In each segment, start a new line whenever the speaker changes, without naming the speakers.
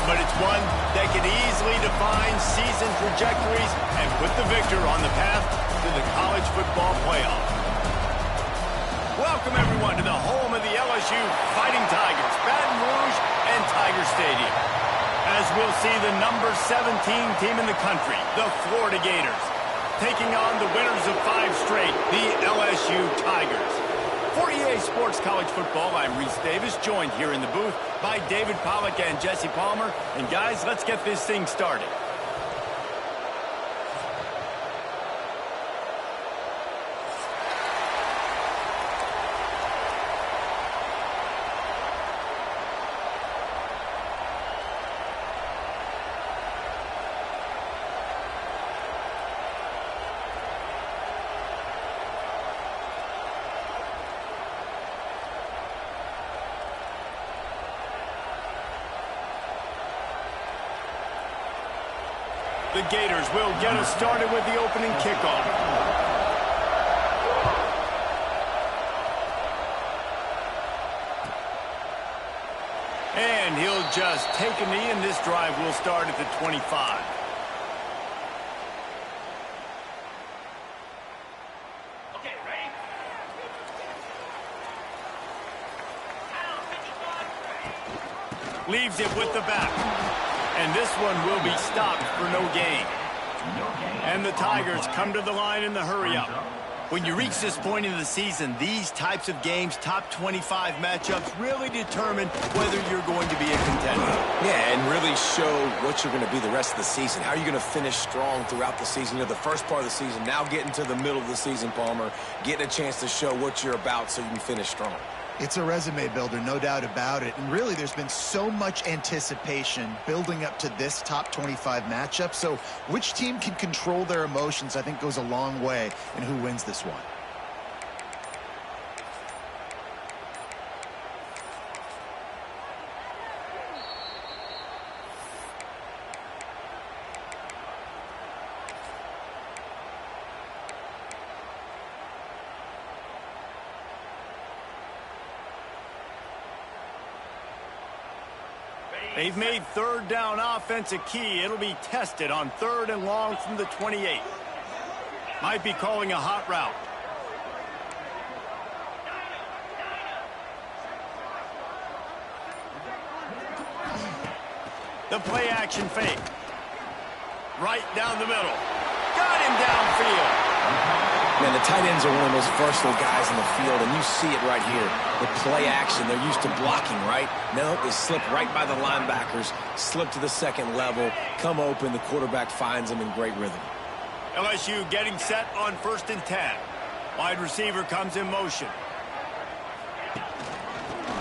but it's one that can easily define season trajectories and put the victor on the path to the college football playoff. Welcome, everyone, to the home of the LSU Fighting Tigers, Baton Rouge and Tiger Stadium. As we'll see the number 17 team in the country, the Florida Gators, taking on the winners of 5 straight, the LSU Tigers. For EA Sports College Football, I'm Reese Davis, joined here in the booth by David Pollack and Jesse Palmer. And guys, let's get this thing started. The Gators will get us started with the opening kickoff. And he'll just take a knee, and this drive will start at the 25.
Okay, ready?
Leaves it with the back. And this one will be stopped for no gain. And the Tigers come to the line in the hurry-up. When you reach this point in the season, these types of games, top 25 matchups, really determine whether you're going to be a contender.
Yeah, and really show what you're going to be the rest of the season. How are you going to finish strong throughout the season? You know, the first part of the season, now getting to the middle of the season, Palmer, getting a chance to show what you're about so you can finish strong.
It's a resume builder, no doubt about it. And really, there's been so much anticipation building up to this top 25 matchup. So which team can control their emotions, I think, goes a long way in who wins this one.
They've made third down offense a key. It'll be tested on 3rd and long from the 28. Might be calling a hot route. The play action fake. Right down the middle. Got him downfield.
Man, the tight ends are one of the most versatile guys in the field, and you see it right here. The play action, they're used to blocking, right? No, they slip right by the linebackers, slip to the second level, come open, the quarterback finds them in great rhythm.
LSU getting set on 1st and 10. Wide receiver comes in motion.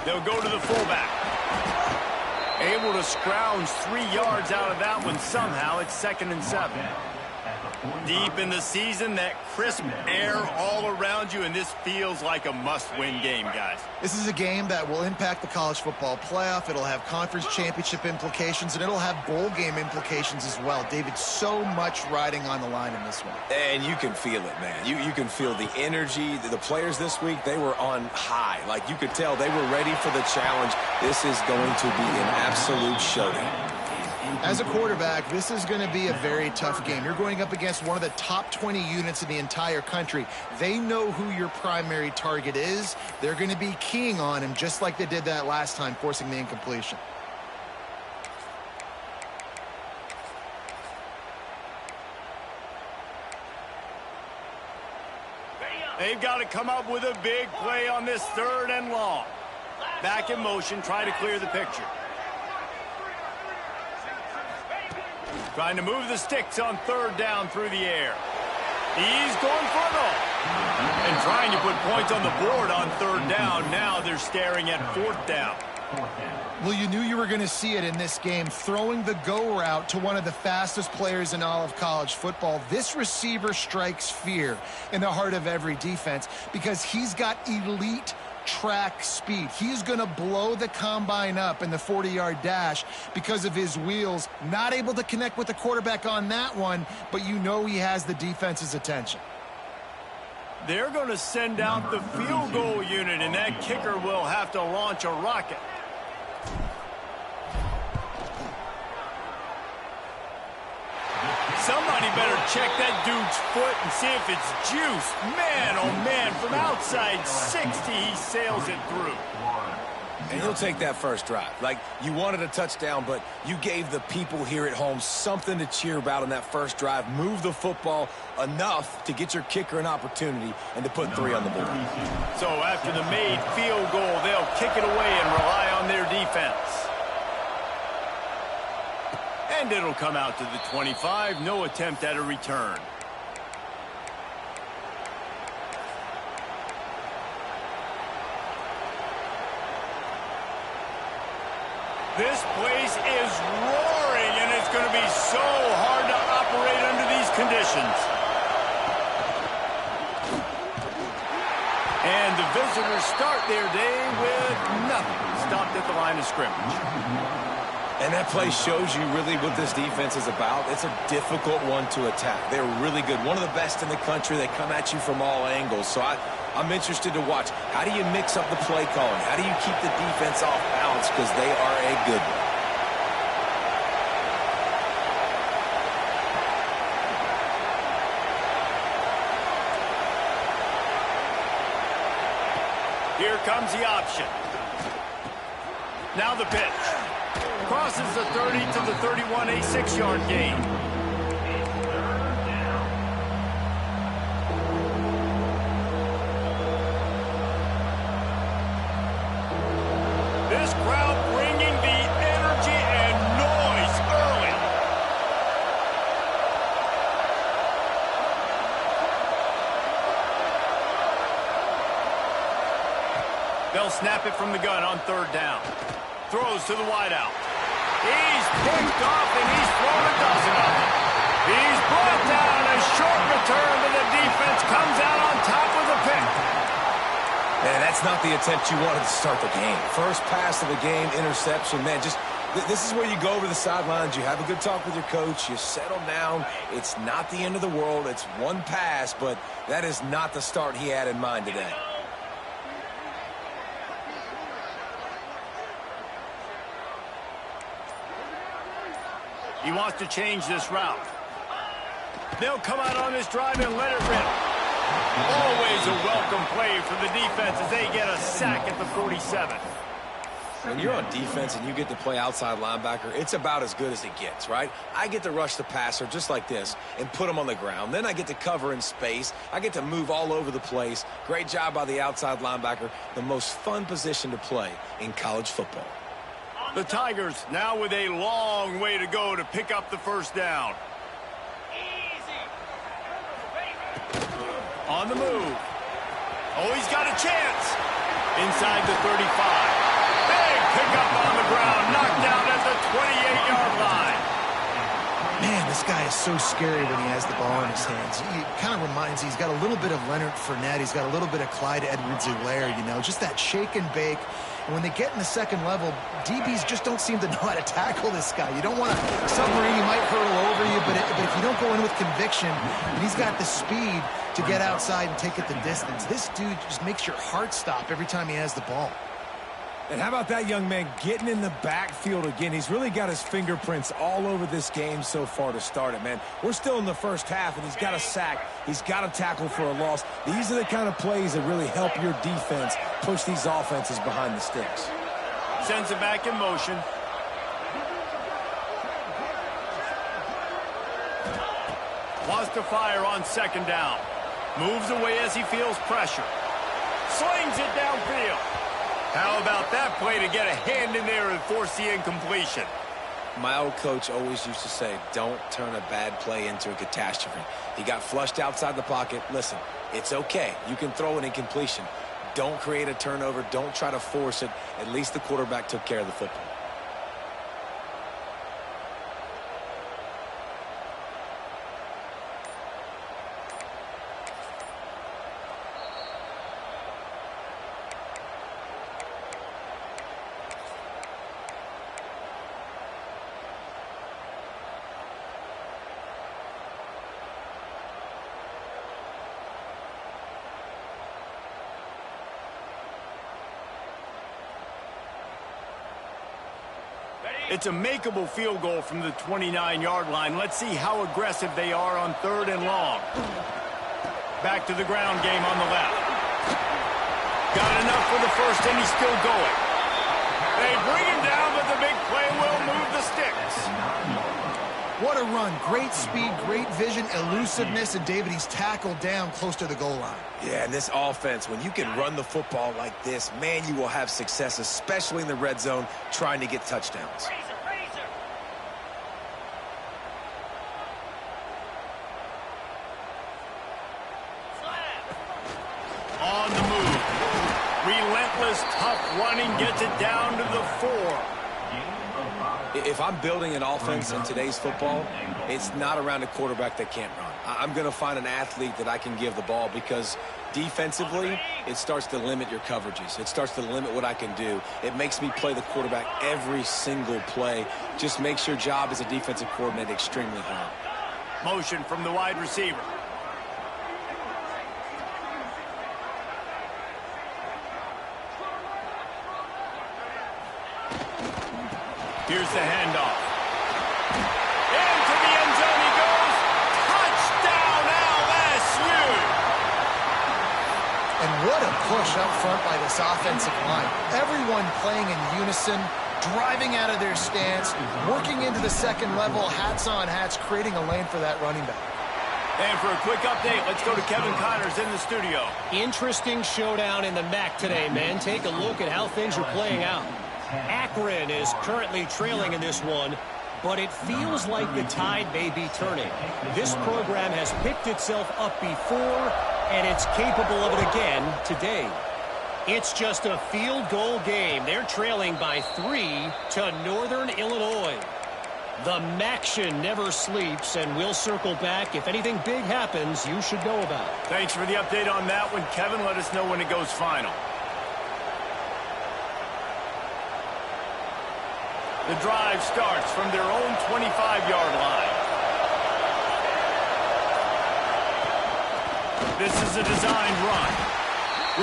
They'll go to the fullback. Able to scrounge 3 yards out of that one somehow. It's 2nd and 7. Deep in the season, that crisp air all around you, and this feels like a must-win game, guys.
This is a game that will impact the college football playoff. It'll have conference championship implications, and it'll have bowl game implications as well. David, so much riding on the line in this one.
And you can feel it, man. You can feel the energy. The players this week, they were on high. Like, you could tell they were ready for the challenge. This is going to be an absolute showdown.
As a quarterback, this is going to be a very tough game. You're going up against one of the top 20 units in the entire country. They know who your primary target is. They're going to be keying on him just like they did that last time, forcing the incompletion.
They've got to come up with a big play on this 3rd and long. Back in motion, try to clear the picture. Trying to move the sticks on 3rd down through the air. He's going for it all. And trying to put points on the board on 3rd down. Now they're staring at 4th down.
Well, you knew you were going to see it in this game, throwing the go route to one of the fastest players in all of college football. This receiver strikes fear in the heart of every defense because he's got elite track speed. He's going to blow the combine up in the 40-yard dash because of his wheels. Not able to connect with the quarterback on that one, but you know he has the defense's attention.
They're going to send out the field goal unit, and that kicker will have to launch a rocket. check that dude's foot and see if it's juice. Man, oh man, from outside 60, he sails it through.
And he'll take that first drive. Like, you wanted a touchdown, but you gave the people here at home something to cheer about on that first drive. Move the football enough to get your kicker an opportunity and to put 3 on the board.
So after the made field goal, they'll kick it away and rely on their defense. And it'll come out to the 25. No attempt at a return. This place is roaring, and it's going to be so hard to operate under these conditions. And the visitors start their day with nothing. Stopped at the line of scrimmage.
And that play shows you really what this defense is about. It's a difficult one to attack. They're really good. One of the best in the country. They come at you from all angles. So I'm interested to watch. How do you mix up the play calling? How do you keep the defense off balance? Because they are a good one.
Here comes the option. Now the pitch. Crosses the 30 to the 31, a 6-yard gain. This crowd bringing the energy and noise early. They'll snap it from the gun on 3rd down. Throws to the wideout. He's picked off and he's thrown a dozen of them. He's brought down a short return, but the defense comes out on top of the pick.
Man, that's not the attempt you wanted to start the game. First pass of the game, interception. Man, just this is where you go over the sidelines. You have a good talk with your coach. You settle down. It's not the end of the world. It's one pass, but that is not the start he had in mind today.
He wants to change this route. They'll come out on this drive and let it rip. Always a welcome play for the defense as they get a sack at the 47.
When you're on defense and you get to play outside linebacker, it's about as good as it gets, right? I get to rush the passer just like this and put him on the ground. Then I get to cover in space. I get to move all over the place. Great job by the outside linebacker. The most fun position to play in college football.
The Tigers now with a long way to go to pick up the first down. On the move. Oh, he's got a chance. Inside the 35. Big pickup on the ground. Knocked out at the 28-yard line.
Man, this guy is so scary when he has the ball in his hands. He kind of reminds, he's got a little bit of Leonard Fournette. He's got a little bit of Clyde Edwards-Helaire, you know, just that shake and bake. And when they get in the second level, DBs just don't seem to know how to tackle this guy. You don't want to submarine, he might hurtle over you, but if you don't go in with conviction, and he's got the speed to get outside and take it the distance, this dude just makes your heart stop every time he has the ball.
And how about that young man getting in the backfield again? He's really got his fingerprints all over this game so far to start it, man. We're still in the first half, and he's got a sack. He's got a tackle for a loss. These are the kind of plays that really help your defense push these offenses behind the sticks.
Sends it back in motion. Wants to fire on 2nd down. Moves away as he feels pressure. Slings it downfield. How about that play to get a hand in there and force the incompletion?
My old coach always used to say, don't turn a bad play into a catastrophe. He got flushed outside the pocket. Listen, it's okay. You can throw an incompletion. Don't create a turnover. Don't try to force it. At least the quarterback took care of the football.
It's a makeable field goal from the 29-yard line. Let's see how aggressive they are on 3rd and long. Back to the ground game on the left. Got enough for the first, and he's still going. They bring him down, but the big play will move the sticks.
What a run. Great speed, great vision, elusiveness, and David, he's tackled down close to the goal line.
Yeah, and this offense, when you can run the football like this, man, you will have success, especially in the red zone, trying to get touchdowns.
Razor.
On the move. Relentless, tough running gets it down to the 4.
If I'm building an offense in today's football, it's not around a quarterback that can't run. I'm going to find an athlete that I can give the ball because defensively, it starts to limit your coverages. It starts to limit what I can do. It makes me play the quarterback every single play. Just makes your job as a defensive coordinator extremely hard.
Motion from the wide receiver. Here's the handoff. Into the end zone he goes. Touchdown, LSU!
And what a push up front by this offensive line. Everyone playing in unison, driving out of their stance, working into the second level, hats on hats, creating a lane for that running back.
And for a quick update, let's go to Kevin Connors in the studio.
Interesting showdown in the MAC today, man. Take a look at how things are playing out. R.B.N is currently trailing in this one, but it feels like the tide may be turning. This program has picked itself up before, and it's capable of it again today. It's just a field goal game. They're trailing by 3 to Northern Illinois. The MACtion never sleeps, and we'll circle back. If anything big happens, you should know about it.
Thanks for the update on that one, Kevin. Let us know when it goes final. The drive starts from their own 25-yard line. This is a designed run.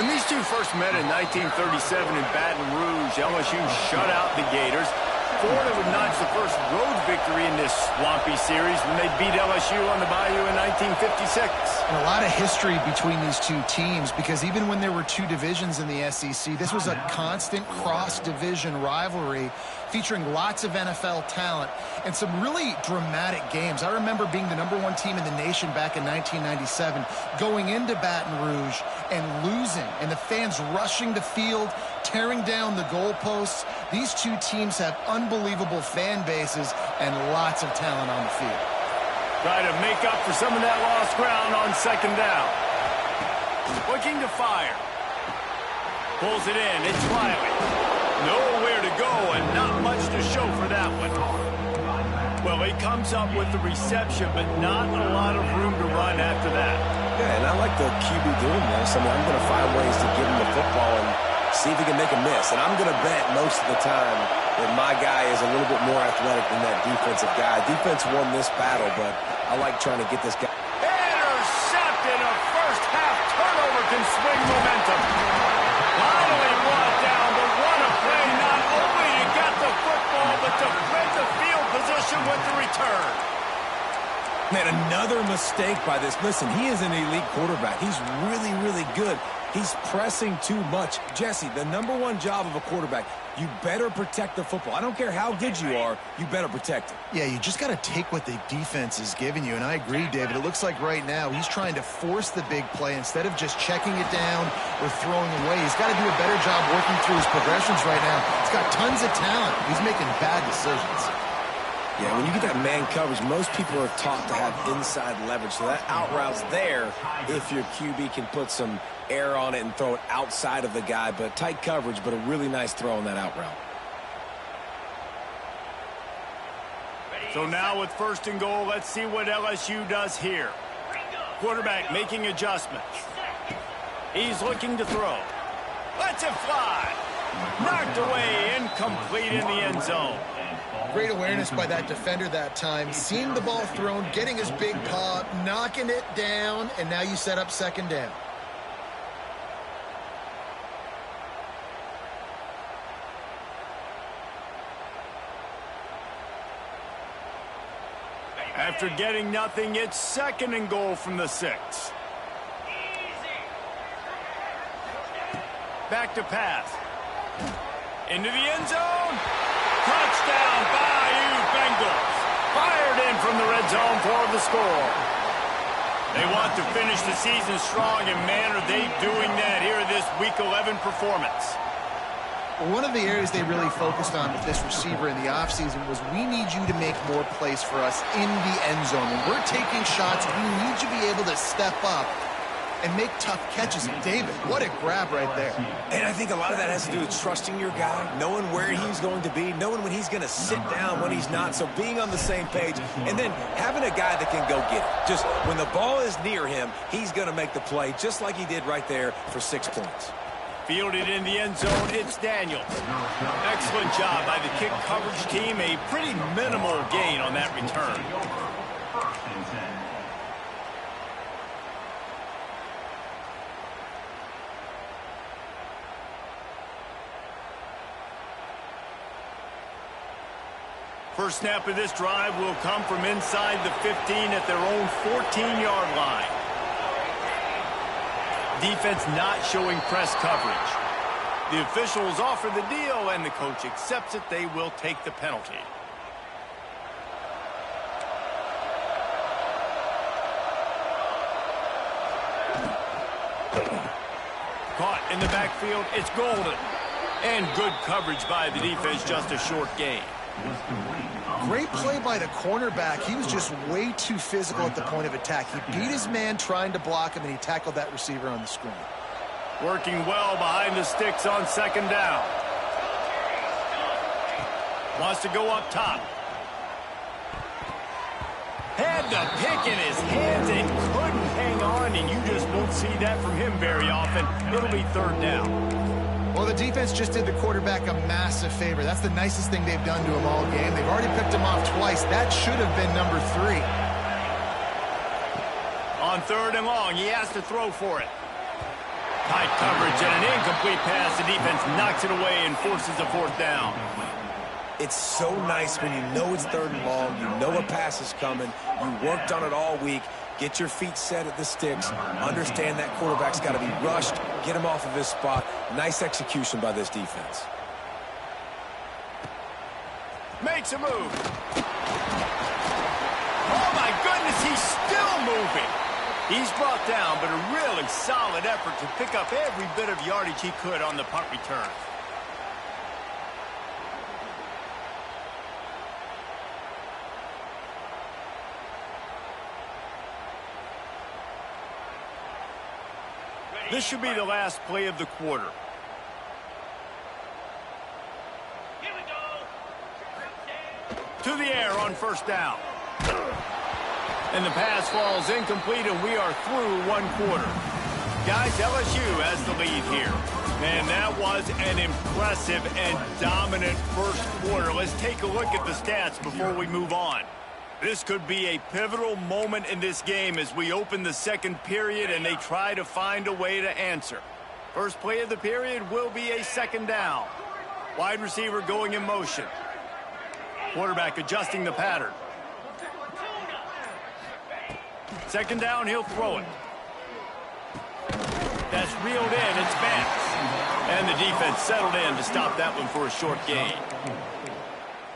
When these two first met in 1937 in Baton Rouge, LSU shut out the Gators. Florida would notch the first road victory in this swampy series when they beat LSU on the Bayou in 1956.
And a lot of history between these two teams because even when there were two divisions in the SEC, this was a constant cross-division rivalry featuring lots of NFL talent and some really dramatic games. I remember being the #1 team in the nation back in 1997, going into Baton Rouge and losing, and the fans rushing the field, tearing down the goalposts. These two teams have unbelievable fan bases and lots of talent on the field.
Try to make up for some of that lost ground on 2nd down. Looking to fire. Pulls it in. It's Riley. Nowhere to go and not much to show for that one. Well, he comes up with the reception, but not a lot of room to run after that.
Yeah, and I like the QB doing this. I mean, I'm going to find ways to give him the football and see if he can make a miss. And I'm going to bet most of the time that my guy is a little bit more athletic than that defensive guy. Defense won this battle, but I like trying to get this guy.
Intercepted. A first-half turnover can swing momentum. Finally brought down, but what a play. Not only to get the football, but to flip the field position with the return.
Man, another mistake by this. Listen, he is an elite quarterback. He's really, really good. He's pressing too much. Jesse, the #1 job of a quarterback, you better protect the football. I don't care how good you are, you better protect it.
Yeah, you just got to take what the defense is giving you, and I agree, David. It looks like right now he's trying to force the big play instead of just checking it down or throwing away. He's got to do a better job working through his progressions right now. He's got tons of talent. He's making bad decisions.
Yeah, when you get that man coverage, most people are taught to have inside leverage. So that out route's there if your QB can put some air on it and throw it outside of the guy. But tight coverage, but a really nice throw on that out route.
So now with 1st and goal, let's see what LSU does here. Quarterback making adjustments. He's looking to throw. Lets it fly. Knocked away, incomplete in the end zone.
Great awareness by that defender that time. Seeing the ball thrown, getting his big paw, knocking it down, and now you set up 2nd down.
After getting nothing, it's 2nd and goal from the 6. Back to pass. Into the end zone. Touchdown, Bayou Bengals. Fired in from the red zone for the score. They want to finish the season strong, and man, are they doing that here in this Week 11 performance.
One of the areas they really focused on with this receiver in the offseason was we need you to make more plays for us in the end zone. When we're taking shots, we need you to be able to step up and make tough catches. David, what a grab right there.
And I think a lot of that has to do with trusting your guy, knowing where he's going to be, knowing when he's going to sit down, when he's not, so being on the same page, and then having a guy that can go get it. Just when the ball is near him, he's going to make the play, just like he did right there for 6 points.
Fielded in the end zone, it's Daniels. Excellent job by the kick coverage team. A pretty minimal gain on that return. First snap of this drive will come from inside the 15 at their own 14-yard line. Defense not showing press coverage. The officials offer the deal, and the coach accepts it. They will take the penalty. Caught in the backfield, it's Golden. And good coverage by the defense, just a short gain.
Great play by the cornerback. He was just way too physical at the point of attack. He beat his man trying to block him, and he tackled that receiver on the screen.
Working well behind the sticks on 2nd down. Wants to go up top. Had the pick in his hands and couldn't hang on, and you just don't see that from him very often. It'll be 3rd down.
Well, the defense just did the quarterback a massive favor. That's the nicest thing they've done to him all game. They've already picked him off twice. That should have been number 3.
On 3rd and long, he has to throw for it. Tight coverage and an incomplete pass. The defense knocks it away and forces a 4th down.
It's so nice when you know it's 3rd and long, you know a pass is coming, you worked on it all week, get your feet set at the sticks, understand that quarterback's got to be rushed, get him off of his spot. Nice execution by this defense.
Makes a move. Oh, my goodness, he's still moving. He's brought down, but a really solid effort to pick up every bit of yardage he could on the punt return. This should be the last play of the quarter.
Here we go.
To the air on 1st down. And the pass falls incomplete, and we are through 1 quarter. Guys, LSU has the lead here. Man, that was an impressive and dominant first quarter. Let's take a look at the stats before we move on. This could be a pivotal moment in this game as we open the 2nd period and they try to find a way to answer. First play of the period will be a 2nd down. Wide receiver going in motion. Quarterback adjusting the pattern. 2nd down, he'll throw it. That's reeled in, it's Vance. And the defense settled in to stop that one for a short gain.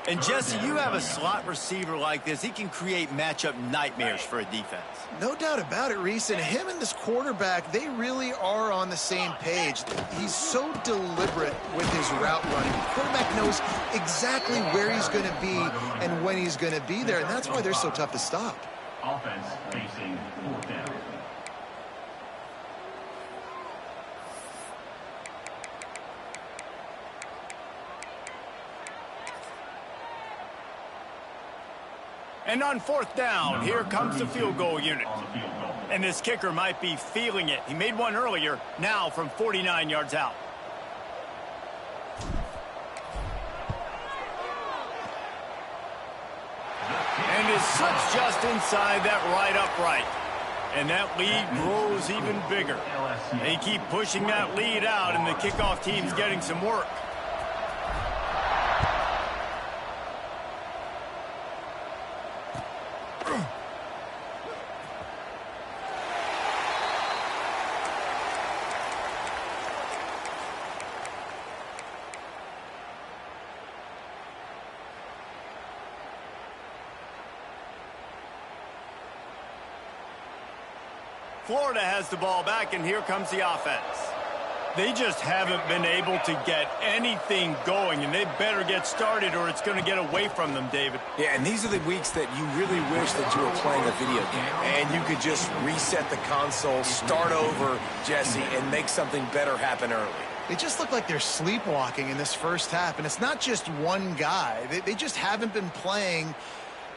And, Jesse, you have a slot receiver like this. He can create matchup nightmares for a defense.
No doubt about it, Reese. And him and this quarterback, they really are on the same page. He's so deliberate with his route running. The quarterback knows exactly where he's going to be and when he's going to be there, and that's why they're so tough to stop.
Offense facing 4th down.
And on 4th down, here comes the field goal unit. And this kicker might be feeling it. He made one earlier, now from 49 yards out. And his slips just inside that right upright. And that lead grows even bigger. They keep pushing that lead out, and the kickoff team's getting some work. Florida has the ball back, and here comes the offense. They just haven't been able to get anything going, and they better get started or it's going to get away from them, David.
Yeah, and these are the weeks that you really wish that you were playing a video game and you could just reset the console, start over, Jesse, and make something better happen early.
They just look like they're sleepwalking in this first half, and it's not just one guy. They just haven't been playing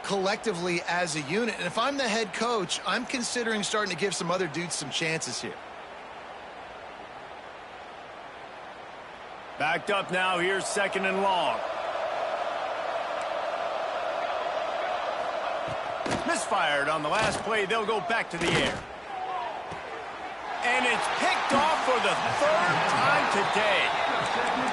collectively as a unit. And if I'm the head coach, I'm considering starting to give some other dudes some chances here.
Backed up now, here's 2nd and long. Misfired on the last play, they'll go back to the air. And it's picked off for the 3rd time today.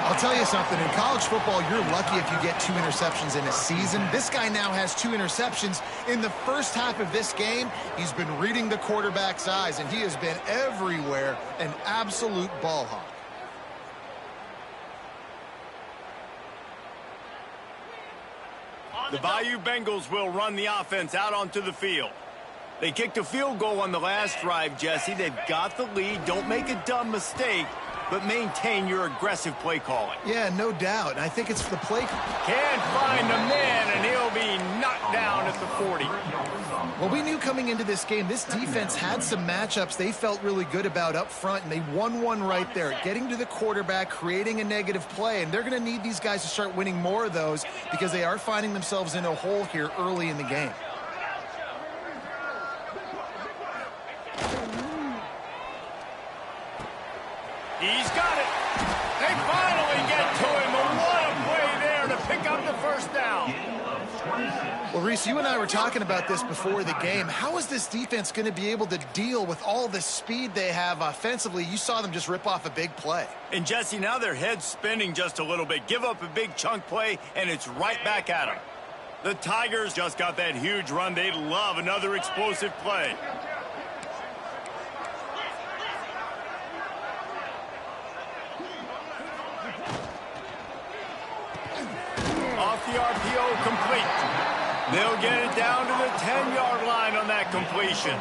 I'll tell you something, in college football, you're lucky if you get 2 interceptions in a season. This guy now has 2 interceptions. In the first half of this game, he's been reading the quarterback's eyes, and he has been everywhere, an absolute ball hawk.
The Bayou Bengals will run the offense out onto the field. They kicked a field goal on the last drive, Jesse. They've got the lead. Don't make a dumb mistake, but maintain your aggressive play calling.
Yeah, no doubt. And I think it's the play.
Can't find a man, and he'll be knocked down at the 40.
Well, we knew coming into this game, this defense had some matchups they felt really good about up front, and they won one right there, getting to the quarterback, creating a negative play. And they're going to need these guys to start winning more of those because they are finding themselves in a hole here early in the game.
He's got it. They finally get to him. And what a play there to pick up the first down.
Well, Reese, you and I were talking about this before the game. How is this defense going to be able to deal with all the speed they have offensively? You saw them just rip off a big play.
And, Jesse, now their head's spinning just a little bit. Give up a big chunk play, and it's right back at them. The Tigers just got that huge run. They'd love another explosive play. Off the RPO, complete. They'll get it down to the 10-yard line on that completion.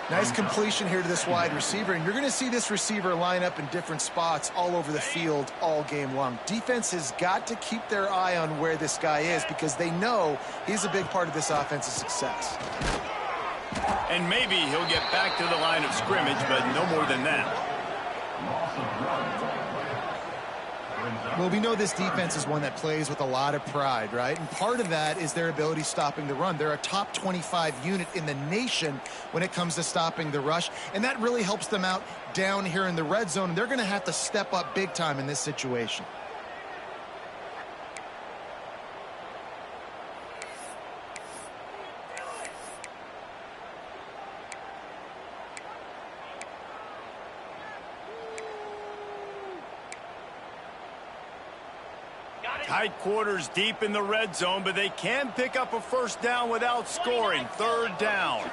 Nice completion here to this wide receiver, and you're going to see this receiver line up in different spots all over the field all game long. Defense has got to keep their eye on where this guy is because they know he's a big part of this offense's success.
And maybe he'll get back to the line of scrimmage, but no more than that.
Well, we know this defense is one that plays with a lot of pride, right? And part of that is their ability stopping the run. They're a top 25 unit in the nation when it comes to stopping the rush, and that really helps them out down here in the red zone. And they're going to have to step up big time in this situation.
Tight quarters deep in the red zone, but they can pick up a first down without scoring. 3rd down.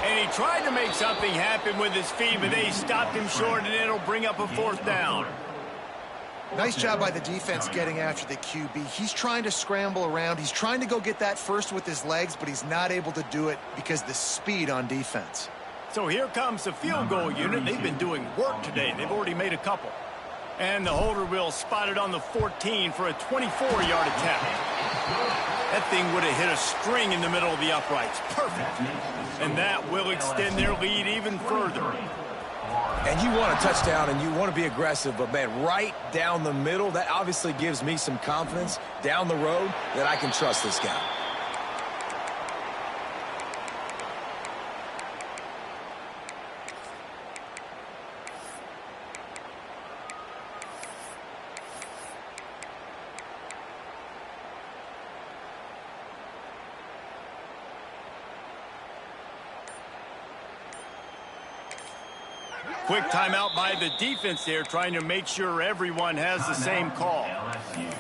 And he tried to make something happen with his feet, but they stopped him short, and it'll bring up a 4th down.
Nice job by the defense getting after the QB. He's trying to scramble around. He's trying to go get that first with his legs, but he's not able to do it because of the speed on defense.
So here comes the field goal unit. They've been doing work today. They've already made a couple. And the holder will spot it on the 14 for a 24-yard attempt. That thing would have hit a string in the middle of the uprights. Perfect. And that will extend their lead even further.
And you want a touchdown and you want to be aggressive, but, man, right down the middle, that obviously gives me some confidence down the road that I can trust this guy.
Quick timeout by the defense there, trying to make sure everyone has the same call.
LSU.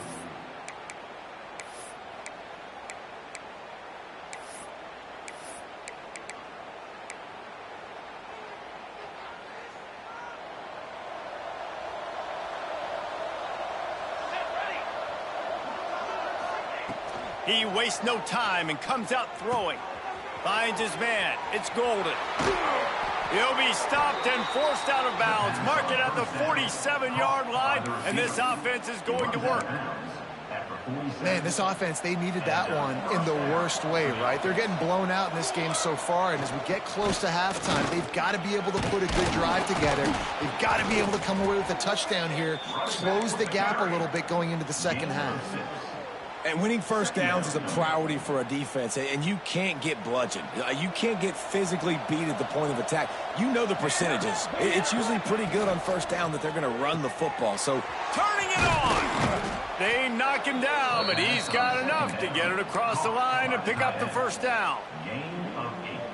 He wastes no time and comes out throwing. Finds his man. It's Golden. He'll be stopped and forced out of bounds. Mark it at the 47-yard line, and this offense is going to work.
Man, this offense, they needed that one in the worst way, right? They're getting blown out in this game so far, and as we get close to halftime, they've got to be able to put a good drive together. They've got to be able to come away with a touchdown here, close the gap a little bit going into the second half.
And winning first downs is a priority for a defense, and you can't get bludgeoned. You can't get physically beat at the point of attack. You know the percentages. It's usually pretty good on first down that they're going to run the football. So
turning it on. They knock him down, but he's got enough to get it across the line and pick up the first down.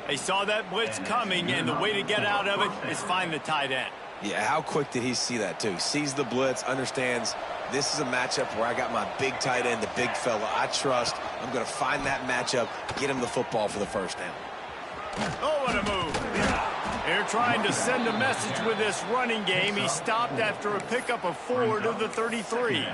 They saw that blitz coming, and the way to get out of it is find the tight end.
Yeah, how quick did he see that, too? Sees the blitz, understands this is a matchup where I got my big tight end, the big fella I trust. I'm going to find that matchup, get him the football for the first down.
Oh, what a move. They're trying to send a message with this running game. He stopped after a pickup of 4 to the 33.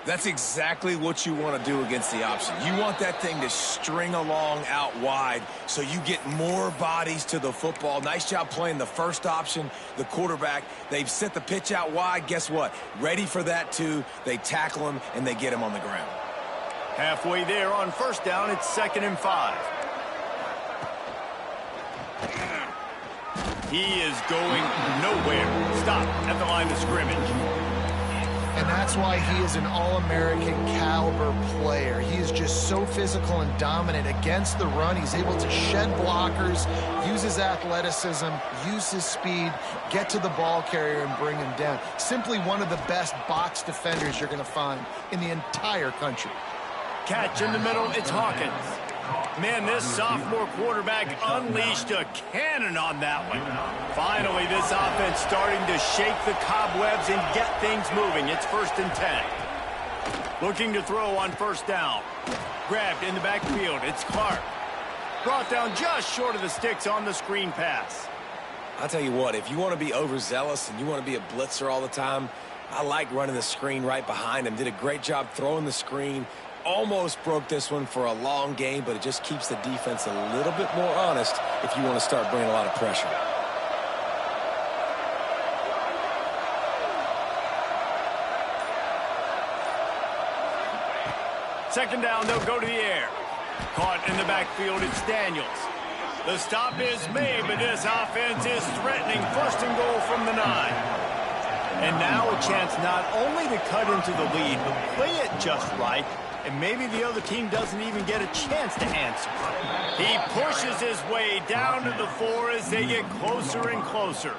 That's exactly what you want to do against the option. You want that thing to string along out wide so you get more bodies to the football. Nice job playing the first option, the quarterback. They've set the pitch out wide. Guess what? Ready for that, too. They tackle him, and they get him on the ground.
Halfway there on first down, it's 2nd and 5. He is going nowhere. Stop at the line of scrimmage.
And that's why he is an All-American caliber player. He is just so physical and dominant against the run. He's able to shed blockers, use his athleticism, use his speed, get to the ball carrier and bring him down. Simply one of the best box defenders you're going to find in the entire country.
Catch in the middle, it's Hawkins. Man, this sophomore quarterback unleashed a cannon on that one. Finally, this offense starting to shake the cobwebs and get things moving. It's 1st and 10. Looking to throw on first down. Grabbed in the backfield. It's Clark. Brought down just short of the sticks on the screen pass.
I'll tell you what, if you want to be overzealous and you want to be a blitzer all the time, I like running the screen right behind him. Did a great job throwing the screen. Almost broke this one for a long game, but it just keeps the defense a little bit more honest if you want to start bringing a lot of pressure.
Second down, they'll go to the air. Caught in the backfield, it's Daniels. The stop is made, but this offense is threatening 1st and goal from the 9. And now a chance not only to cut into the lead, but play it just right. And maybe the other team doesn't even get a chance to answer. He pushes his way down to the 4 as they get closer and closer.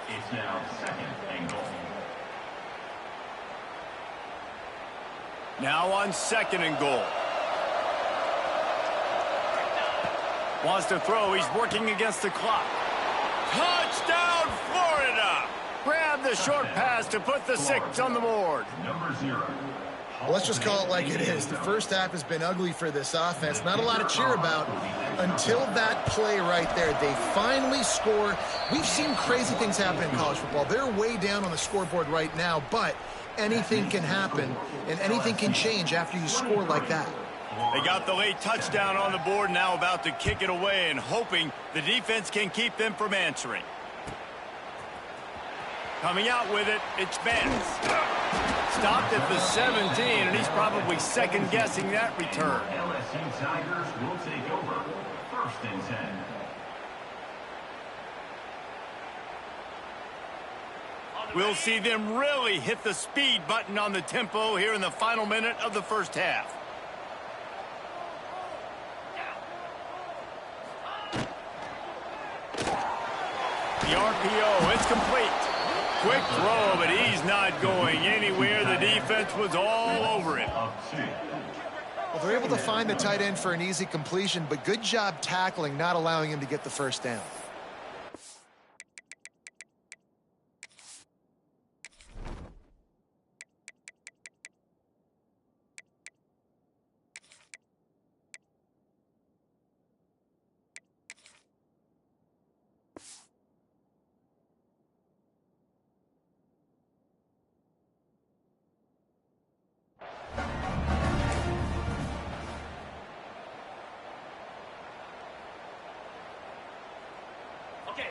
It's now 2nd and goal.
Now on 2nd and goal. Wants to throw. He's working against the clock. Touchdown, Florida! Grab the short pass to put the 6 on the board.
Number 0.
Well, let's just call it like it is. The first half has been ugly for this offense. Not a lot to cheer about until that play right there. They finally score. We've seen crazy things happen in college football. They're way down on the scoreboard right now, but anything can happen, and anything can change after you score like that.
They got the late touchdown on the board, now about to kick it away and hoping the defense can keep them from answering. Coming out with it, it's Benz. Stopped at the 17, and he's probably second-guessing that return.
LSU Tigers will take over 1st and 10.
We'll see them really hit the speed button on the tempo here in the final minute of the first half. The RPO, it's complete. Quick throw, but he's not going anywhere. The defense was all over him.
Well, they're able to find the tight end for an easy completion, but good job tackling, not allowing him to get the first down.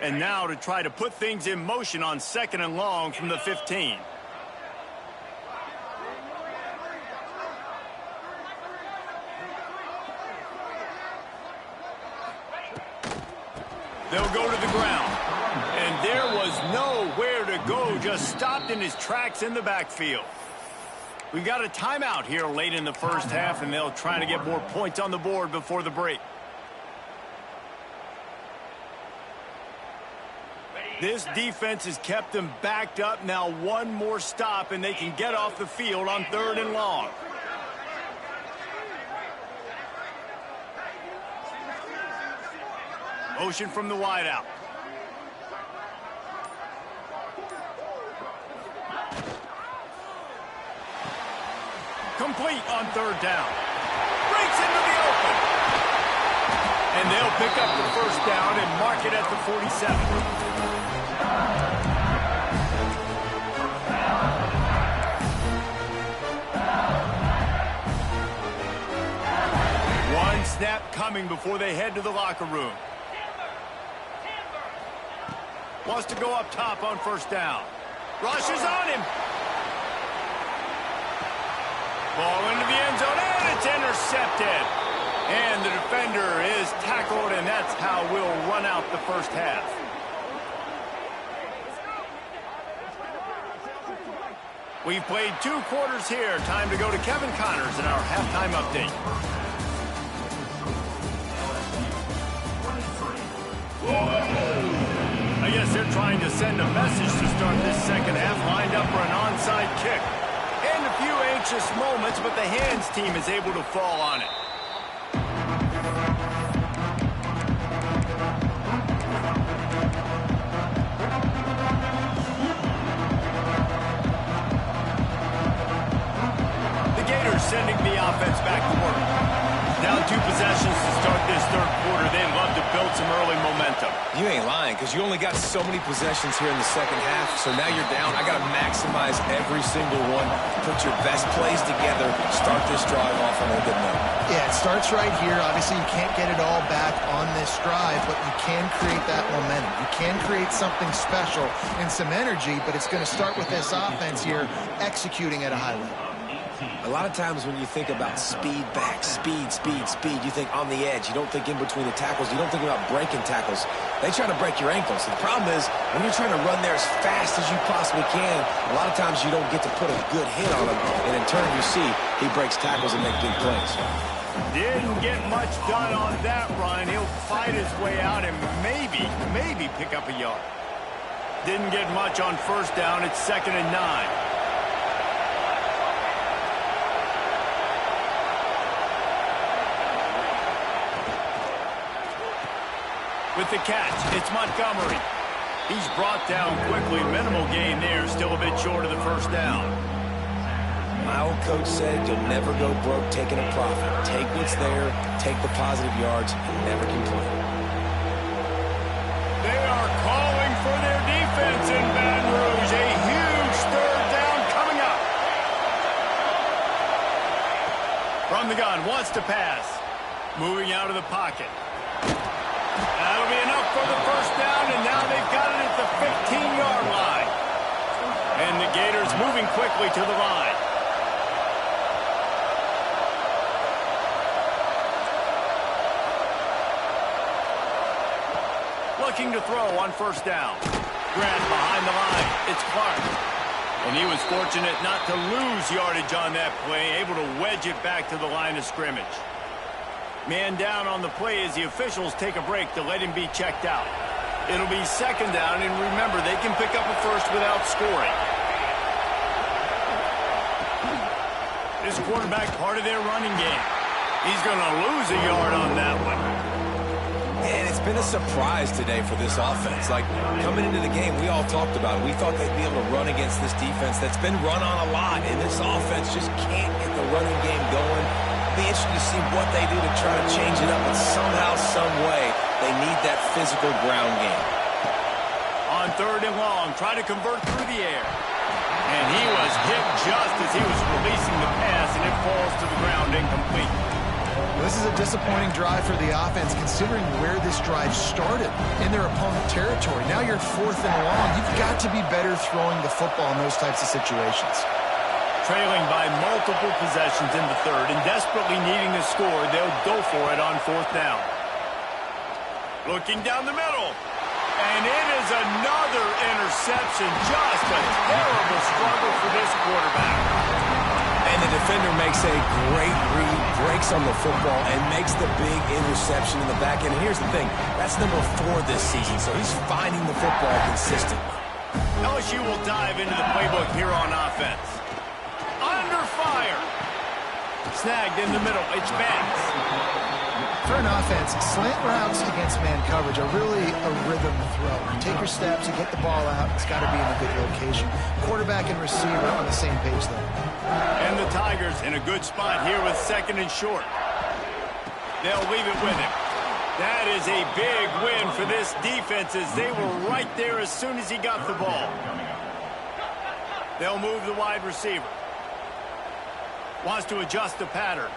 And now to try to put things in motion on 2nd and long from the 15. They'll go to the ground. And there was nowhere to go, just stopped in his tracks in the backfield. We've got a timeout here late in the first half, and they'll try to get more points on the board before the break. This defense has kept them backed up. Now one more stop, and they can get off the field on 3rd and long. Motion from the wideout. Complete on 3rd down. Breaks into the open. And they'll pick up the 1st down and mark it at the 47. One snap coming before they head to the locker room. Wants to go up top on 1st down. Rushes on him. Ball into the end zone, and it's intercepted. And the defender is tackled, and that's how we'll run out the first half. We've played 2 quarters here. Time to go to Kevin Connors in our halftime update. I guess they're trying to send a message to start this 2nd half, lined up for an onside kick. And a few anxious moments, but the hands team is able to fall on it. The Gators sending the offense back to work. Down 2 possessions to start this 3rd quarter. They'd love to build some early momentum.
You ain't lying, because you only got so many possessions here in the 2nd half, so now you're down. I got to maximize every single one. Put your best plays together. Start this drive off on a good note.
Yeah, it starts right here. Obviously, you can't get it all back on this drive, but you can create that momentum. You can create something special and some energy, but it's going to start with this offense here executing at a high level.
A lot of times when you think about speed back, speed, you think on the edge. You don't think in between the tackles. You don't think about breaking tackles. They try to break your ankles. The problem is when you're trying to run there as fast as you possibly can, a lot of times you don't get to put a good hit on him. And in turn, you see he breaks tackles and makes big plays.
Didn't get much done on that run. He'll fight his way out and maybe pick up a yard. Didn't get much on 1st down. It's 2nd and 9. With the catch, it's Montgomery. He's brought down quickly. Minimal gain there. Still a bit short of the 1st down.
My old coach said you'll never go broke taking a profit. Take what's there, take the positive yards, and never complain.
They are calling for their defense in Baton Rouge. A huge 3rd down coming up. From the gun, wants to pass. Moving out of the pocket. That'll be enough for the 1st down, and now they've got it at the 15-yard line. And the Gators moving quickly to the line. Looking to throw on 1st down. Grant behind the line. It's Clark. And he was fortunate not to lose yardage on that play, able to wedge it back to the line of scrimmage. Man down on the play as the officials take a break to let him be checked out. It'll be 2nd down, and remember, they can pick up a 1st without scoring. This quarterback part of their running game. He's going to lose a yard on that one.
And it's been a surprise today for this offense. Like, coming into the game, we all talked about it. We thought they'd be able to run against this defense that's been run on a lot, and this offense just can't get the running game going. Be interesting to see what they do to try to change it up, but somehow, some way, they need that physical ground game.
On 3rd and long, try to convert through the air. And he was hit just as he was releasing the pass, and it falls to the ground incomplete.
This is a disappointing drive for the offense, considering where this drive started in their opponent territory. Now you're 4th and long. You've got to be better throwing the football in those types of situations.
Trailing by multiple possessions in the third and desperately needing to score, they'll go for it on 4th down. Looking down the middle. And it is another interception. Just a terrible struggle for this quarterback.
And the defender makes a great read, breaks on the football, and makes the big interception in the back end. And here's the thing, that's number 4 this season, so he's finding the football consistently.
LSU will dive into the playbook here on offense. Under fire. Snagged in the middle. It's Banks.
For an offense, slant routes against man coverage are really a rhythm throw. Take your steps and get the ball out. It's got to be in a good location. Quarterback and receiver on the same page, though.
And the Tigers in a good spot here with 2nd and short. They'll leave it with him. That is a big win for this defense as they were right there as soon as he got the ball. They'll move the wide receiver. Wants to adjust the pattern.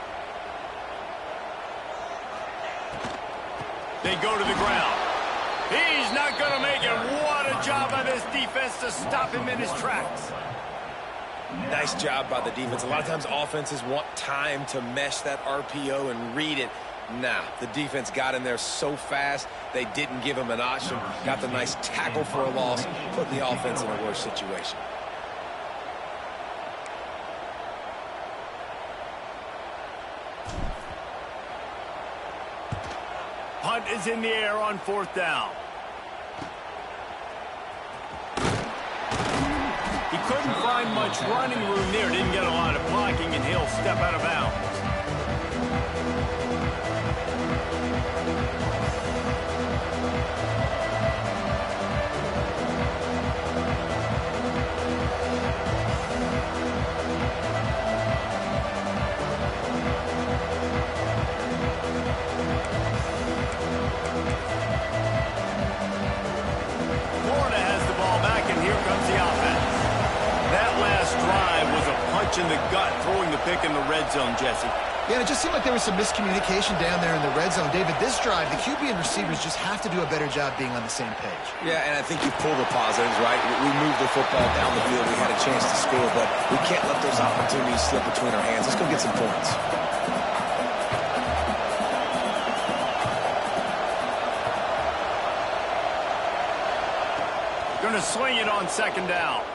They go to the ground. He's not going to make it. What a job by this defense to stop him in his tracks.
Nice job by the defense. A lot of times offenses want time to mesh that RPO and read it. Nah, the defense got in there so fast, they didn't give him an option. Got the nice tackle for a loss, put the offense in a worse situation.
Punt is in the air on 4th down. He couldn't find much running room there. Didn't get a lot of blocking, and he'll step out of bounds. In the gut, throwing the pick in the red zone, Jesse.
Yeah, it just seemed like there was some miscommunication down there in the red zone. David, this drive, the QB and receivers just have to do a better job being on the same page.
Yeah, and I think you pull the positives, right? We moved the football down the field. We had a chance to score, but we can't let those opportunities slip between our hands. Let's go get some points.
Going to swing it on 2nd down.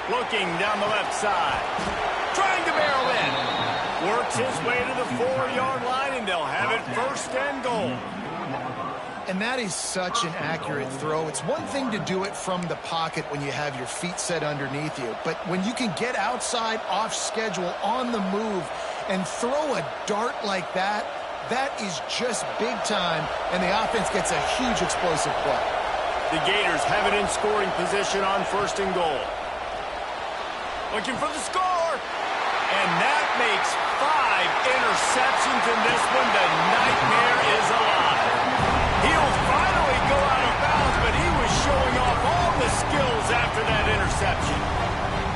Looking down the left side. Trying to barrel in. Works his way to the 4-yard line, and they'll have it 1st and goal.
And that is such an accurate throw. It's one thing to do it from the pocket when you have your feet set underneath you, but when you can get outside, off schedule, on the move, and throw a dart like that, that is just big time, and the offense gets a huge explosive play.
The Gators have it in scoring position on 1st and goal. Looking for the score. And that makes 5 interceptions in this one. The nightmare is alive. He'll finally go out of bounds, but he was showing off all the skills after that interception.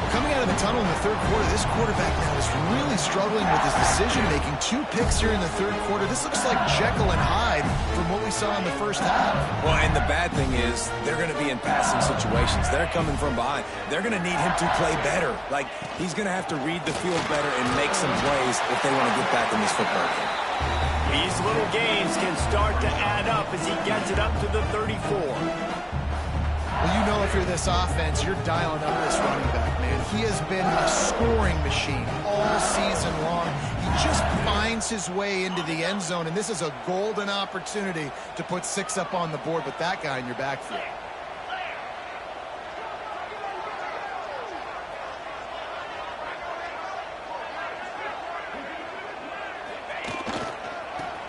Coming out of the tunnel in the 3rd quarter, this quarterback now is really struggling with his decision-making. 2 picks here in the 3rd quarter. This looks like Jekyll and Hyde from what we saw in the 1st half.
Well, and the bad thing is they're going to be in passing situations. They're coming from behind. They're going to need him to play better. Like, he's going to have to read the field better and make some plays if they want to get back in this football game.
These little gains can start to add up as he gets it up to the 34.
Well, you know if you're this offense, you're dialing up this running back, man. He has been a scoring machine all season long. He just finds his way into the end zone, and this is a golden opportunity to put 6 up on the board with that guy in your backfield.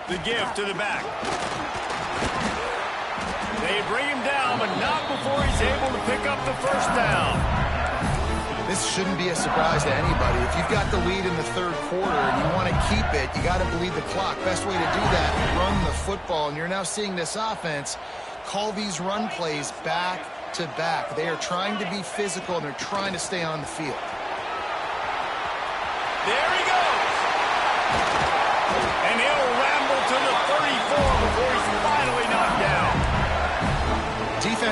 The give to the back. They bring him down, but not before he's able to pick up the 1st down.
This shouldn't be a surprise to anybody. If you've got the lead in the 3rd quarter and you want to keep it, you got to bleed the clock. Best way to do that, run the football. And you're now seeing this offense call these run plays back to back. They are trying to be physical, and they're trying to stay on the field.
There he goes.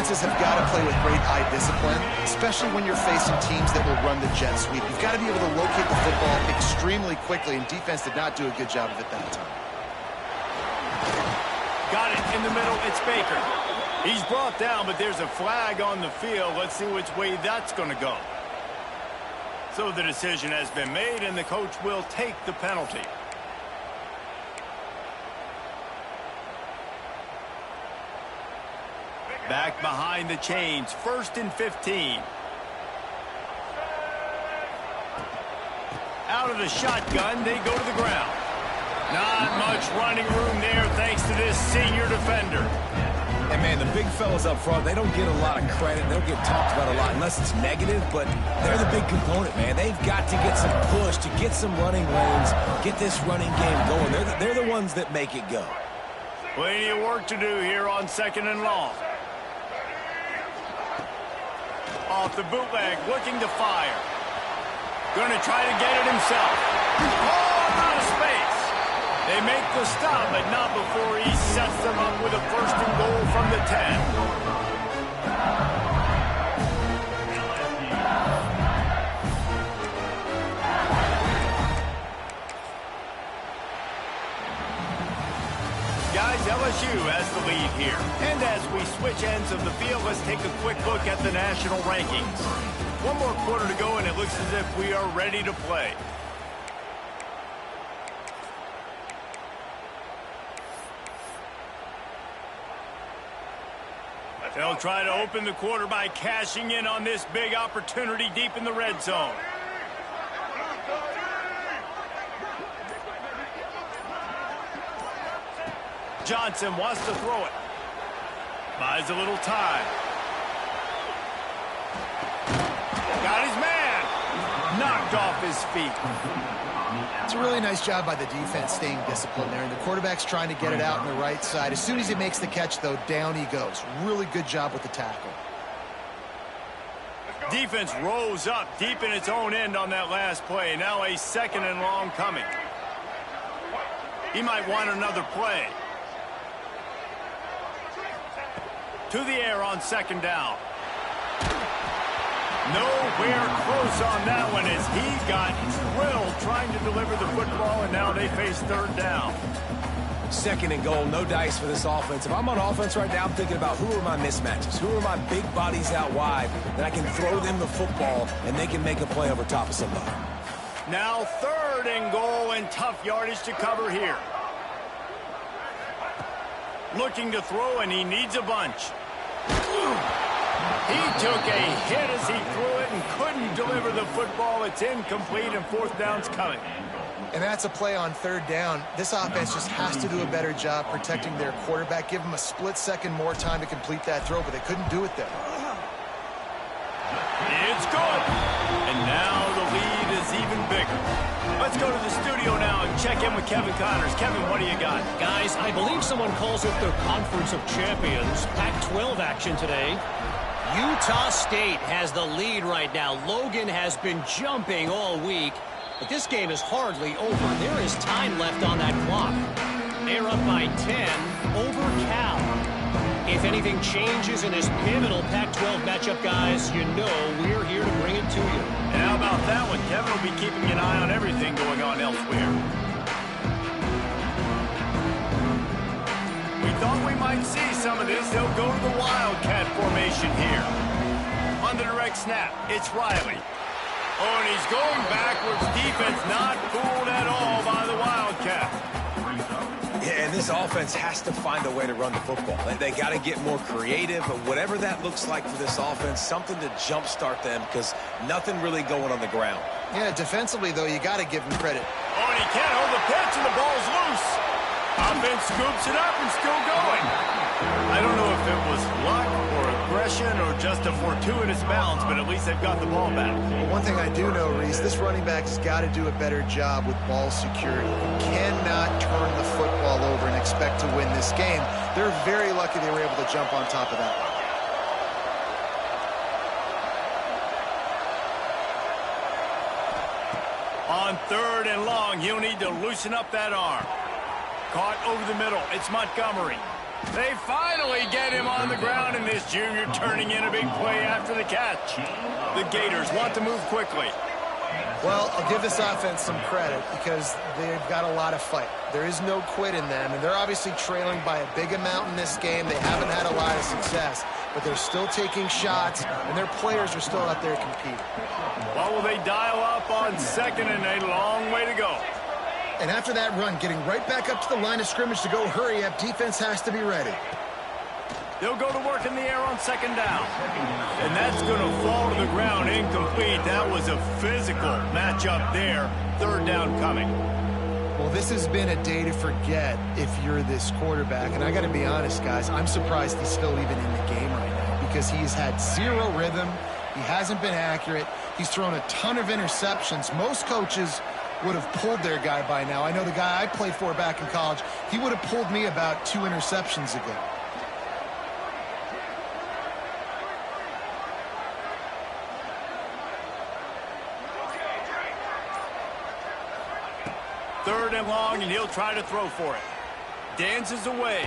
Defenses have got to play with great eye discipline, especially when you're facing teams that will run the jet sweep. You've got to be able to locate the football extremely quickly, and defense did not do a good job of it that time.
Got it in the middle. It's Baker. He's brought down, but there's a flag on the field. Let's see which way that's going to go. So the decision has been made, and the coach will take the penalty. Back behind the chains, 1st and 15. Out of the shotgun, they go to the ground. Not much running room there thanks to this senior defender.
And, man, the big fellas up front, they don't get a lot of credit. They don't get talked about a lot unless it's negative, but they're the big component, man. They've got to get some push, to get some running lanes, get this running game going. They're the ones that make it go.
Plenty of work to do here on 2nd and long. Off the bootleg, looking to fire. Going to try to get it himself. Oh, out of space. They make the stop, but not before he sets them up with a 1st and goal from the 10. Guys, LSU has the lead here. And as we switch ends of the field, let's take a quick look at the national rankings. One more quarter to go, and it looks as if we are ready to play. They'll try to open the quarter by cashing in on this big opportunity deep in the red zone. Johnson wants to throw it. Buys a little time. Got his man. Knocked off his feet.
It's a really nice job by the defense staying disciplined there, and the quarterback's trying to get it out on the right side. As soon as he makes the catch, though, down he goes. Really good job with the tackle.
Defense rose up deep in its own end on that last play. Now a 2nd and long coming. He might want another play. To the air on 2nd down. Nowhere close on that one as he got drilled trying to deliver the football, and now they face 3rd down.
2nd and goal, no dice for this offense. If I'm on offense right now, I'm thinking about who are my mismatches, who are my big bodies out wide that I can throw them the football and they can make a play over top of somebody.
Now 3rd and goal, and tough yardage to cover here. Looking to throw, and he needs a bunch. He took a hit as he threw it and couldn't deliver the football. It's incomplete, and 4th down's coming.
And that's a play on 3rd down. This offense just has to do a better job protecting their quarterback. Give him a split second more time to complete that throw, but they couldn't do it there.
It's good. And now the lead is even bigger. Let's go to the studio now and check in with Kevin Connors. Kevin, what do you got?
Guys, I believe someone calls it the Conference of Champions. Pac-12 action today. Utah State has the lead right now. Logan has been jumping all week, but this game is hardly over. There is time left on that clock. They're up by 10 over Cal. If anything changes in this pivotal Pac-12 matchup, guys, you know we're here to bring it to you.
And how about that one? Kevin will be keeping an eye on everything going on elsewhere. We thought we might see some of this. They'll go to the Wildcat formation here. On the direct snap, it's Riley. Oh, and he's going backwards. Defense not fooled at all by the Wildcat.
Yeah, and this offense has to find a way to run the football. They got to get more creative, but whatever that looks like for this offense, something to jumpstart them because nothing really going on the ground.
Yeah, defensively, though, you got to give him credit.
Oh, and he can't hold the pitch, and the ball's loose. Offense scoops it up and still going. I don't know if it was luck or aggression or just a fortuitous bounce, but at least they've got the ball back.
Well, one thing I do know, Reese, this running back has got to do a better job with ball security. He cannot turn the football over and expect to win this game. They're very lucky they were able to jump on top of that one.
On 3rd and long, he'll need to loosen up that arm. Caught over the middle. It's Montgomery. They finally get him on the ground, and this junior turning in a big play after the catch. The Gators want to move quickly.
Well, I'll give this offense some credit because they've got a lot of fight. There is no quit in them, and they're obviously trailing by a big amount in this game. They haven't had a lot of success, but they're still taking shots, and their players are still out there competing.
Well, will they dial up on second and a long way to go?
And after that run, getting right back up to the line of scrimmage to go hurry up, defense has to be ready.
They'll go to work in the air on second down. And that's going to fall to the ground incomplete. That was a physical matchup there. Third down coming.
Well, this has been a day to forget if you're this quarterback. And I got to be honest, guys, I'm surprised he's still even in the game right now because he's had zero rhythm. He hasn't been accurate. He's thrown a ton of interceptions. Most coaches would have pulled their guy by now. I know the guy I played for back in college, he would have pulled me about 2 interceptions ago.
Third and long, and he'll try to throw for it. Dances away.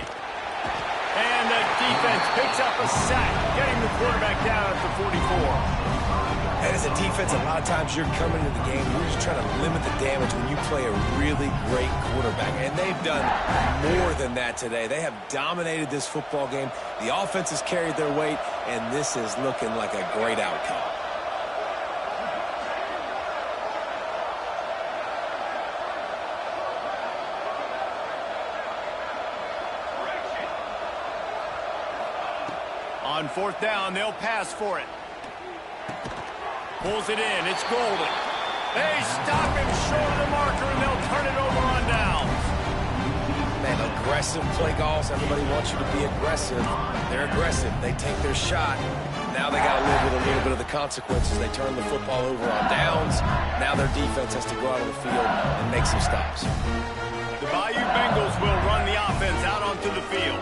And the defense picks up a sack, getting the quarterback down at the 44.
And as a defense, a lot of times you're coming into the game, you're just trying to limit the damage when you play a really great quarterback. And they've done more than that today. They have dominated this football game. The offense has carried their weight, and this is looking like a great outcome.
On fourth down, they'll pass for it. Pulls it in. It's Golden. They stop him short of the marker, and they'll turn it over on downs.
Man, aggressive play calls. Everybody wants you to be aggressive. They're aggressive. They take their shot. Now they got to live with a little bit of the consequences. They turn the football over on downs. Now their defense has to go out on the field and make some stops.
The Bayou Bengals will run the offense out onto the field.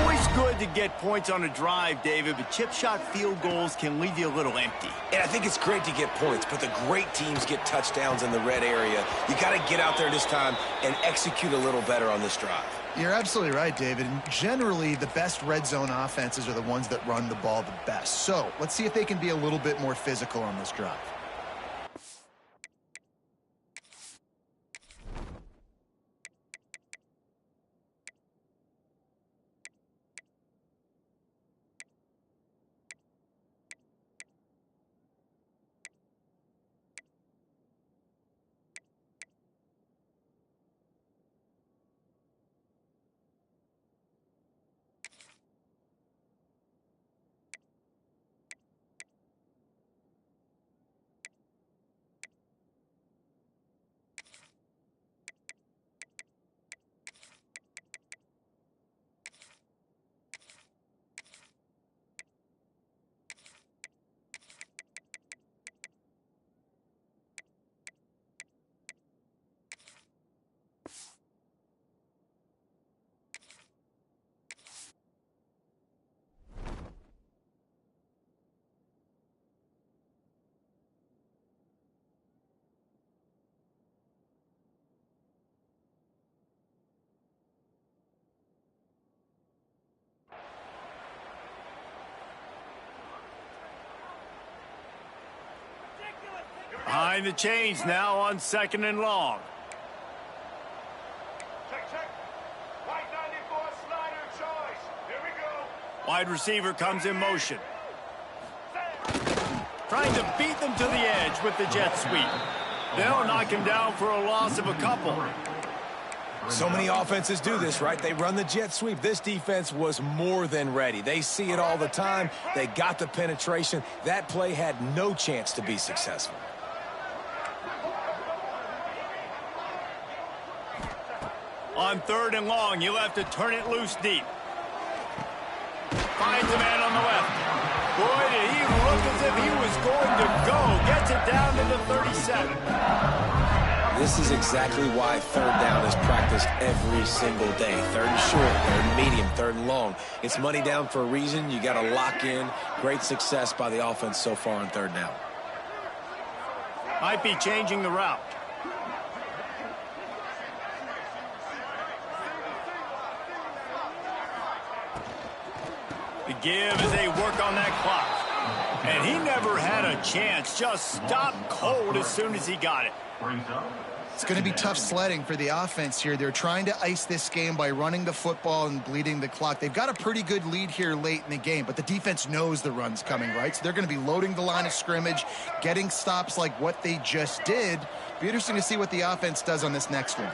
Always good to get points on a drive, David, but chip shot field goals can leave you a little empty.
And I think it's great to get points, but the great teams get touchdowns in the red area. You got to get out there this time and execute a little better on this drive.
You're absolutely right, David. And generally, the best red zone offenses are the ones that run the ball the best. So let's see if they can be a little bit more physical on this drive.
Behind the chains now on second and long.
Check. White 94 slider choice. Here we go.
Wide receiver comes in motion. Trying to beat them to the edge with the jet sweep. They'll knock him down for a loss of a couple.
So many offenses do this, right? They run the jet sweep. This defense was more than ready. They see it all the time. They got the penetration. That play had no chance to be successful.
On third and long, you'll have to turn it loose deep. Finds a man on the left. Boy, did he look as if he was going to go. Gets it down to the 37.
This is exactly why third down is practiced every single day. Third and short, third and medium, third and long. It's money down for a reason. You got to lock in. Great success by the offense so far on third down.
Might be changing the route. The give as they work on that clock. And he never had a chance. Just stopped cold as soon as he got it.
It's going to be tough sledding for the offense here. They're trying to ice this game by running the football and bleeding the clock. They've got a pretty good lead here late in the game, but the defense knows the run's coming, right? So they're going to be loading the line of scrimmage, getting stops like what they just did. Be interesting to see what the offense does on this next one.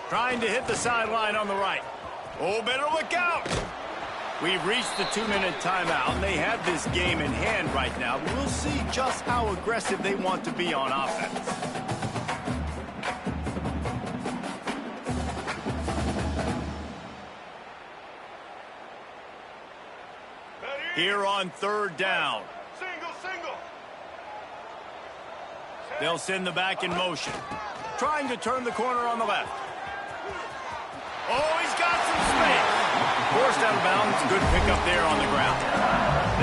Trying to hit the sideline on the right. Oh, better look out. We've reached the 2-minute timeout, and they have this game in hand right now. We'll see just how aggressive they want to be on offense. Here on 3rd down.
Single.
They'll send the back in motion. Trying to turn the corner on the left. Oh, he's got some space. Forced out of bounds. Good pickup there on the ground.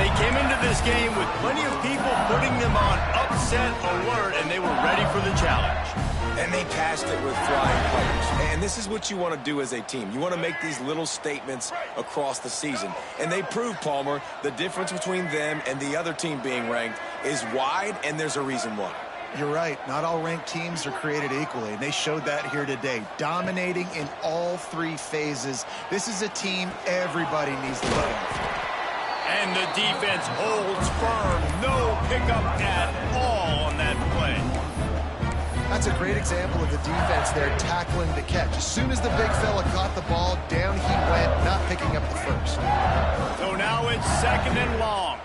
They came into this game with plenty of people putting them on upset alert, and they were ready for the challenge.
And they passed it with flying colors. And this is what you want to do as a team. You want to make these little statements across the season. And they proved, Palmer, the difference between them and the other team being ranked is wide, and there's a reason why.
You're right. Not all ranked teams are created equally, and they showed that here today, dominating in all 3 phases. This is a team everybody needs to look after.
And the defense holds firm. No pickup at all on that play.
That's a great example of the defense there tackling the catch. As soon as the big fella caught the ball, down he went, not picking up the first.
So now it's 2nd and long.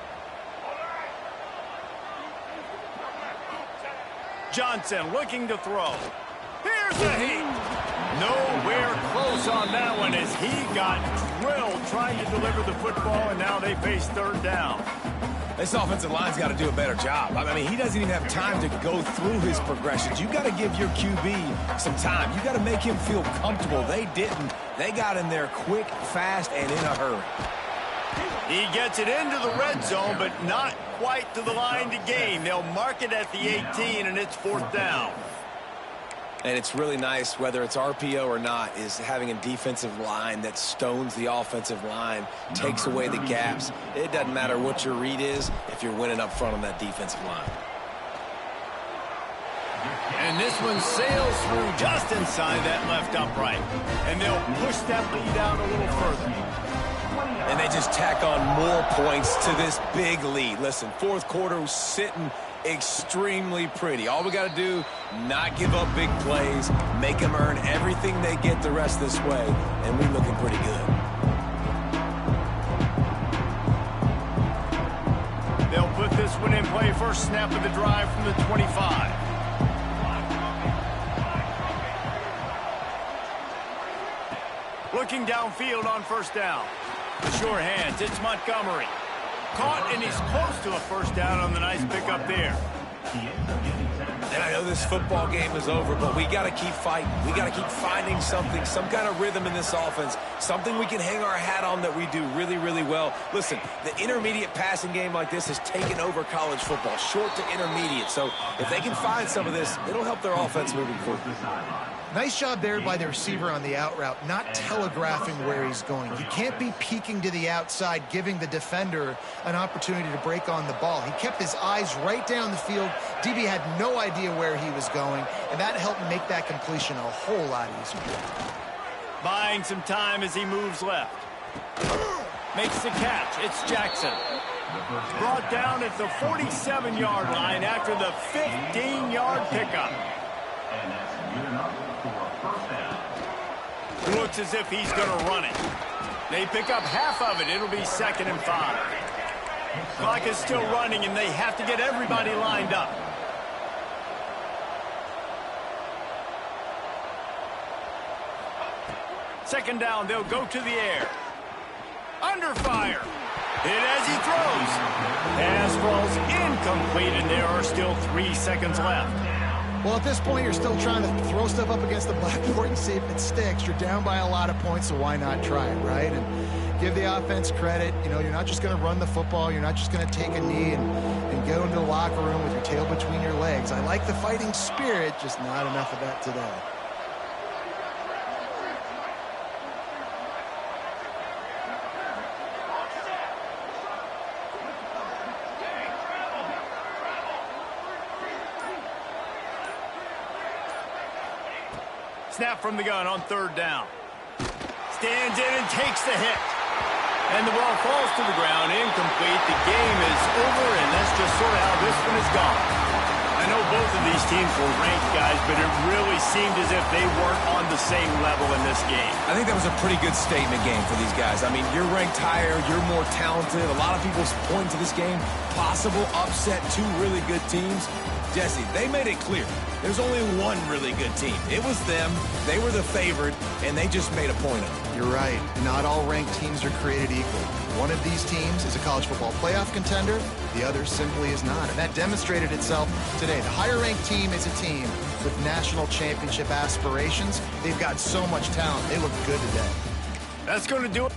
Johnson looking to throw. Here's a heat. Nowhere close on that one as he got drilled trying to deliver the football, and now they face 3rd down.
This offensive line's got to do a better job. I mean, he doesn't even have time to go through his progressions. You got to give your QB some time. You got to make him feel comfortable. They didn't. They got in there quick, fast, and in a hurry.
He gets it into the red zone, but not quite to the line to gain. They'll mark it at the 18, and it's 4th down.
And it's really nice, whether it's RPO or not, is having a defensive line that stones the offensive line, takes away the gaps. It doesn't matter what your read is if you're winning up front on that defensive line.
And this one sails through just inside that left upright. And they'll push that lead out a little further.
And they just tack on more points to this big lead. Listen, 4th quarter was sitting extremely pretty. All we got to do, not give up big plays, make them earn everything they get the rest this way, and we're looking pretty good.
They'll put this one in play. First snap of the drive from the 25. Looking downfield on 1st down. Sure hands, it's Montgomery. Caught, and he's close to a 1st down on the nice pickup there.
And I know this football game is over, but we got to keep fighting. We got to keep finding something, some kind of rhythm in this offense, something we can hang our hat on that we do really, really well. Listen, the intermediate passing game like this has taken over college football, short to intermediate. So if they can find some of this, it'll help their offense moving forward.
Nice job there by the receiver on the out route, not telegraphing where he's going. You can't be peeking to the outside, giving the defender an opportunity to break on the ball. He kept his eyes right down the field. DB had no idea where he was going, and that helped make that completion a whole lot easier.
Buying some time as he moves left. Makes the catch. It's Jackson. Brought down at the 47-yard line after the 15-yard pickup. Looks as if he's going to run it. They pick up half of it. It'll be 2nd and 5. Clock is still running, and they have to get everybody lined up. Second down, they'll go to the air. Under fire. Hit as he throws. Pass falls incomplete, and there are still 3 seconds left.
Well, at this point, you're still trying to throw stuff up against the blackboard and see if it sticks. You're down by a lot of points, so why not try it, right? And give the offense credit. You know, you're not just going to run the football. You're not just going to take a knee and go into the locker room with your tail between your legs. I like the fighting spirit, just not enough of that today.
Snap from the gun on 3rd down. Stands in and takes the hit. And the ball falls to the ground, incomplete. The game is over, and that's just sort of how this one is gone. I know both of these teams were ranked, guys, but it really seemed as if they weren't on the same level in this game.
I think that was a pretty good statement game for these guys. I mean, you're ranked higher, you're more talented. A lot of people point to this game, possible upset, 2 really good teams. Jesse, they made it clear. There's only one really good team. It was them. They were the favorite, and they just made a point of it.
You're right. Not all ranked teams are created equal. One of these teams is a college football playoff contender. The other simply is not. And that demonstrated itself today. The higher-ranked team is a team with national championship aspirations. They've got so much talent. They look good today.
That's going to do it.